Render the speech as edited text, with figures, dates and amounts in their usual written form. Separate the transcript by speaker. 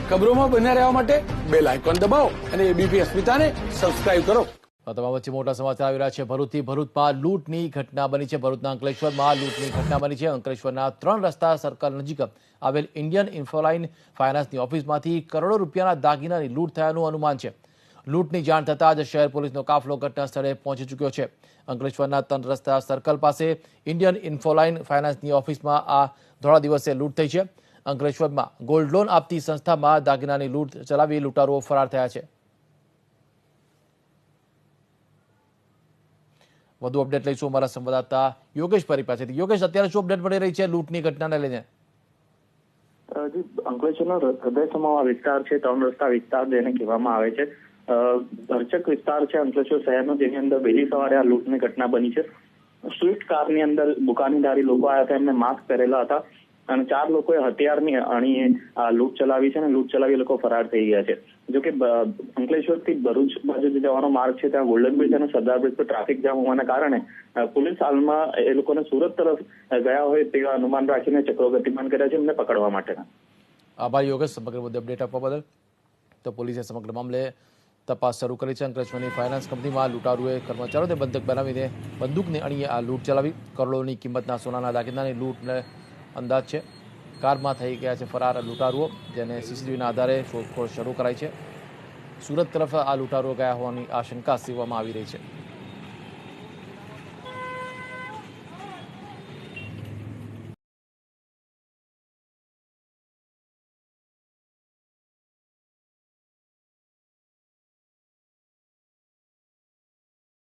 Speaker 1: ખબરોમાં બન્યા રહેવા માટે બેલ આઇકોન દબાવો અને એબીપી અસ્મિતાને સબસ્ક્રાઇબ કરો.
Speaker 2: તમામ વચ્ચે મોટા સમાચાર આવી રહ્યા છે. ભરૂચમાં લૂંટની ઘટના બની છે. ભરૂચના અંકલેશ્વરમાં લૂંટની ઘટના બની છે. અંકલેશ્વરના 3 રસ્તા સર્કલ નજીક આવેલ ઇન્ડિયન ઇન્ફોલાઇન ફાઇનાન્સની ઓફિસમાંથી કરોડો રૂપિયાના દાગીનાની લૂંટ થયાનું અનુમાન છે. લૂંટની જાણ થતાં જ શહેર પોલીસનો કાફલો ઘટના સ્થળે પહોંચી ચૂક્યો છે. અંકલેશ્વરના 3 રસ્તા સર્કલ પાસે ઇન્ડિયન ઇન્ફોલાઇન ફાઇનાન્સની ઓફિસમાં આ ધોળા દિવસે લૂંટ થઈ છે. અંકલેશ્વરમાં ગોલ્ડ લોન આપતી સંસ્થામાં દાગીનાની લૂંટ ચલાવી લૂંટારુઓ ફરાર થયા છે. વધુ અપડેટ લઈશું અમારા સંવાદદાતા યોગેશ પરી પાસેથી. યોગેશ, અત્યારે શું અપડેટ મળી રહી છે લૂંટની ઘટનાને લઈને?
Speaker 3: અંકલેશ્વરનો હૃદય સમાવા વિસ્તાર છે, 3 રસ્તા વિસ્તાર જેને કહેવામાં આવે છે. ભરચક વિસ્તાર છે અંકલેશ્વર શહેરનો, જેની અંદર વહેલી સવારે આ લૂંટની ઘટના બની છે. સ્વિફ્ટ કારની અંદર બુકાનીધારી લોકો આવ્યા હતા, એમને માસ્ક પહેરેલા હતા અને 4 લોકોએ હથિયારની અણીએ આ લૂંટ ચલાવી છે અને લૂંટ ચલાવી લોકો ફરાર થઈ ગયા છે. જોકે અંકલેશ્વરથી ભરૂચ બાજુ જવાનો માર્ગ છે, ત્યાં ગોલ્ડન બ્રિજ અને સરદાર બ્રિજ પર ટ્રાફિક જામ હોવાના કારણે પોલીસ હાલમાં એ લોકોને સુરત તરફ ગયા હોય તેવા અનુમાન રાખીને ચક્રો ગતિમાન કર્યા છે એમને પકડવા માટેના.
Speaker 2: આભાર યોગેશ, સમગ્ર મુદ્દે અપડેટ આપવા બદલ. તો પોલીસે સમગ્ર મામલે તપાસ શરૂ કરી છે. અંકલેશ્વરની ફાઇનાન્સ કંપનીમાં લૂંટારુએ કર્મચારીઓને બંધક બનાવીને બંદૂકની અણીએ આ લૂંટ ચલાવી. કરોડોની કિંમતના સોનાના દાગીનાની લૂંટને અંદાજ છે. કારમાં થઈ ગયા છે ફરાર લૂંટારુઓ, જેને સીસીટીવીના આધારે શોધખોળ શરૂ કરાઈ છે. સુરત તરફ આ લૂંટારુઓ ગયા હોવાની આશંકા સેવવામાં આવી રહી છે.